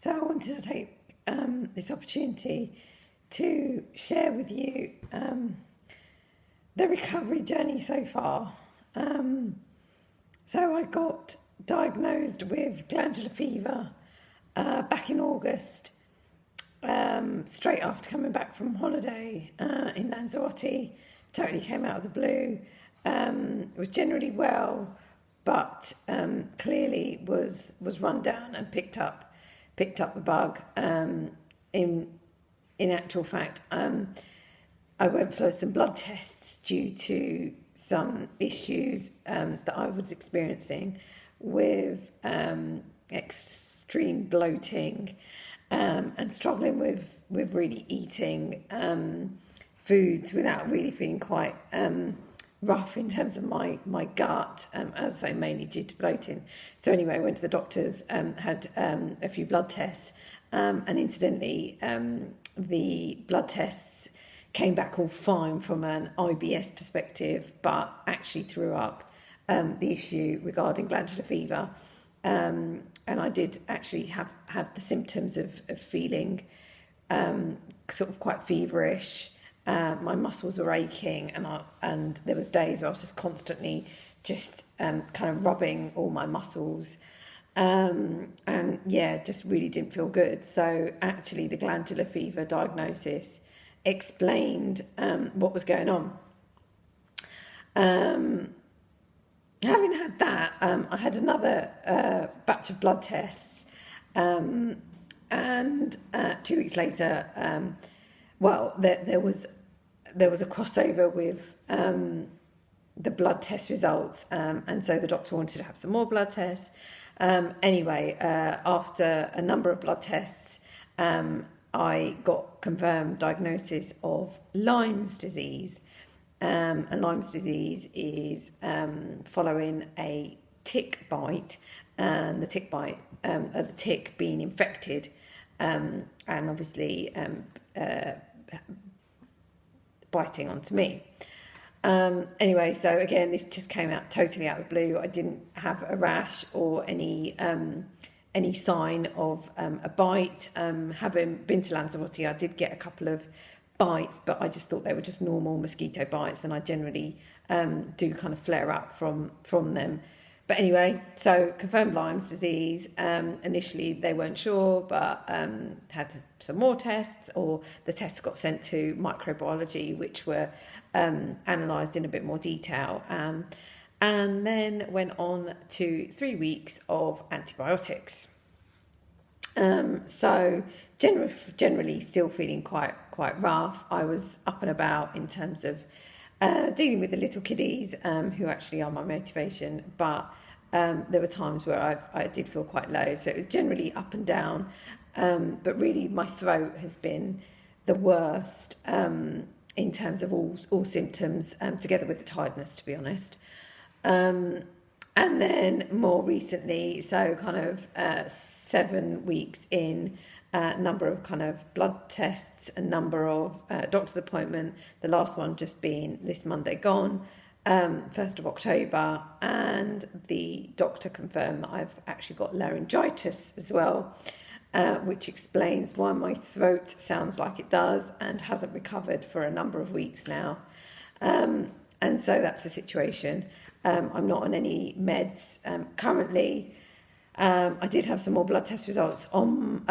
So I wanted to take this opportunity to share with you the recovery journey so far. So I got diagnosed with glandular fever back in August, straight after coming back from holiday in Lanzarote. Totally came out of the blue. Was generally well, but clearly was run down and picked up the bug. In actual fact, I went for some blood tests due to some issues that I was experiencing with extreme bloating and struggling with really eating foods without really feeling quite rough in terms of my gut, as I say, mainly due to bloating. So anyway, I went to the doctors, had a few blood tests, and incidentally, the blood tests came back all fine from an IBS perspective, but actually threw up the issue regarding glandular fever. And I did actually have the symptoms of feeling sort of quite feverish. My muscles were aching, and there was days where I was just constantly kind of rubbing all my muscles, and just really didn't feel good. So actually, the glandular fever diagnosis explained what was going on. Having had that, I had another batch of blood tests, and 2 weeks later, there was a crossover with the blood test results, and so the doctor wanted to have some more blood tests. Anyway, after a number of blood tests, I got confirmed diagnosis of Lyme's disease. And Lyme's disease is following a tick bite, and the tick being infected, and obviously biting onto me. Anyway, so again, this just came out totally out of the blue. I didn't have a rash or any sign of a bite. Having been to Lanzarote, I did get a couple of bites, but I just thought they were just normal mosquito bites, and I generally do kind of flare up from them. But anyway, so confirmed Lyme's disease. Initially, they weren't sure, but had some more tests, or the tests got sent to microbiology, which were analysed in a bit more detail, and then went on to 3 weeks of antibiotics. So generally still feeling quite rough. I was up and about in terms of dealing with the little kiddies, who actually are my motivation, but there were times where I did feel quite low, so it was generally up and down, but really my throat has been the worst in terms of all symptoms, together with the tiredness, to be honest. And then more recently, so kind of 7 weeks in, number of kind of blood tests, a number of doctor's appointment, the last one just being this Monday gone, 1st of October, and the doctor confirmed that I've actually got laryngitis as well, which explains why my throat sounds like it does and hasn't recovered for a number of weeks now. And so that's the situation. I'm not on any meds currently. I did have some more blood test results on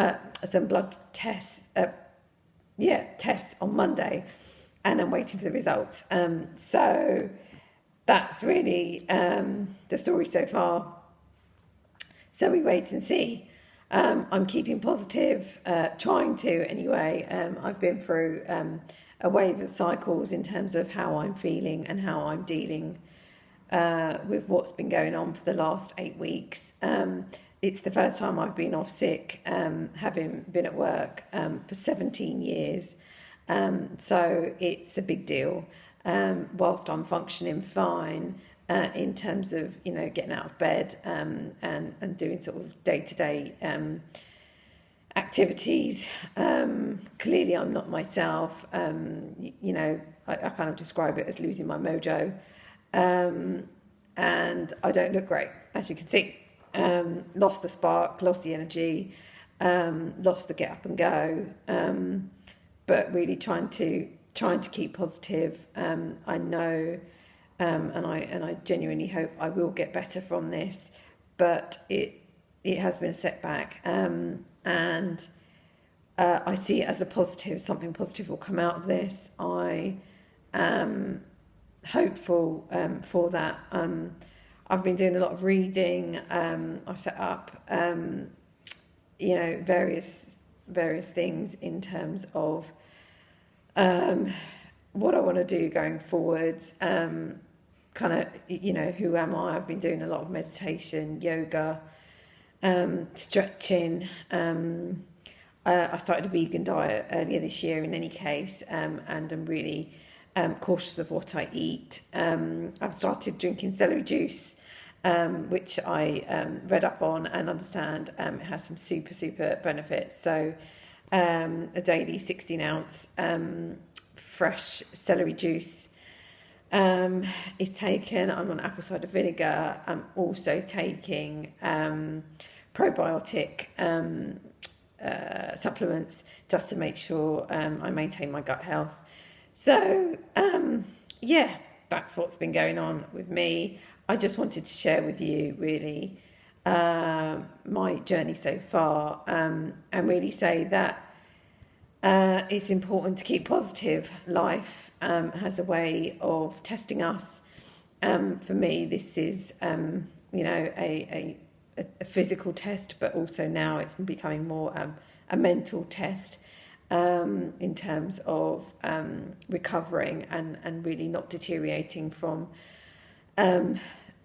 tests on Monday, and I'm waiting for the results. So that's really the story so far. So we wait and see. I'm keeping positive, trying to anyway. I've been through a wave of cycles in terms of how I'm feeling and how I'm dealing with what's been going on for the last 8 weeks. It's the first time I've been off sick, having been at work for 17 years. So it's a big deal. Whilst I'm functioning fine in terms of, getting out of bed and doing sort of day-to-day activities. Clearly I'm not myself. I kind of describe it as losing my mojo. And I don't look great, as you can see. Lost the spark, lost the energy, lost the get up and go, but really trying to keep positive. I know, and I genuinely hope I will get better from this, but it has been a setback, and I see it as a positive. Something positive will come out of this. I am hopeful for that. I've been doing a lot of reading. I've set up, various things in terms of what I want to do going forwards. Kind of, who am I? I've been doing a lot of meditation, yoga, stretching. I started a vegan diet earlier this year in any case, and I'm really cautious of what I eat. I've started drinking celery juice, which I read up on and understand it has some super benefits. So a daily 16-ounce fresh celery juice is taken. I'm on apple cider vinegar. I'm also taking probiotic supplements just to make sure I maintain my gut health. So that's what's been going on with me. I just wanted to share with you really my journey so far, and really say that it's important to keep positive. Life has a way of testing us. For me, this is a physical test, but also now it's becoming more a mental test in terms of recovering and really not deteriorating from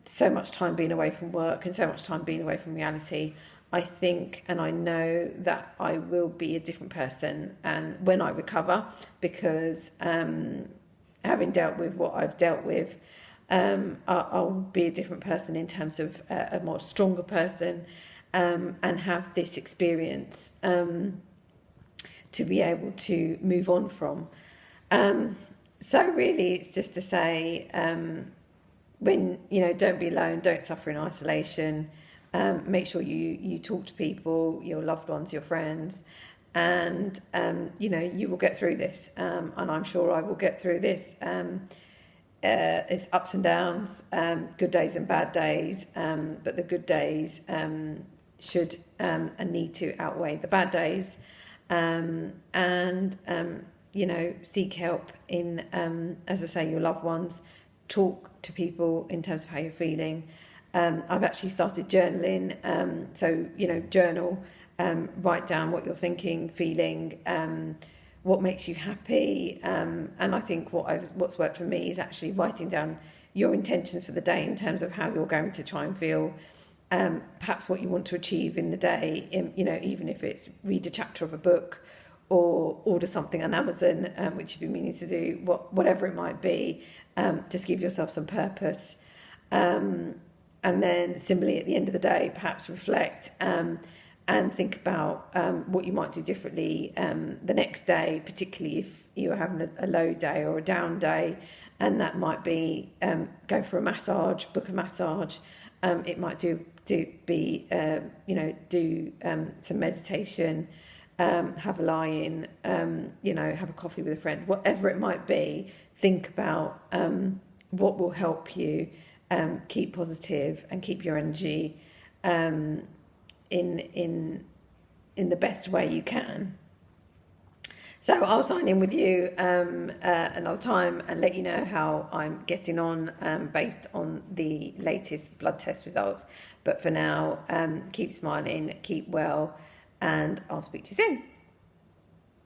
so much time being away from work and so much time being away from reality. I think and I know that I will be a different person and when I recover, because having dealt with what I've dealt with, I'll be a different person in terms of a more stronger person, and have this experience to be able to move on from. So really it's just to say, when, don't be alone, don't suffer in isolation. Make sure you talk to people, your loved ones, your friends, and you will get through this, and I'm sure I will get through this. It's ups and downs, good days and bad days, but the good days should and need to outweigh the bad days, and seek help in, as I say, your loved ones. Talk to people in terms of how you're feeling. I've actually started journaling, so journal, write down what you're thinking, feeling, what makes you happy, and I think what's worked for me is actually writing down your intentions for the day in terms of how you're going to try and feel, perhaps what you want to achieve in the day, even if it's read a chapter of a book or order something on Amazon, which you've been meaning to do, whatever it might be, just give yourself some purpose. And then similarly at the end of the day, perhaps reflect and think about what you might do differently the next day, particularly if you're having a low day or a down day, and that might be go for a massage, book a massage. It might be some meditation, have a lie-in, have a coffee with a friend, whatever it might be. Think about what will help you keep positive and keep your energy in the best way you can. So I'll sign in with you another time and let you know how I'm getting on based on the latest blood test results. But for now, keep smiling, keep well, and I'll speak to you soon.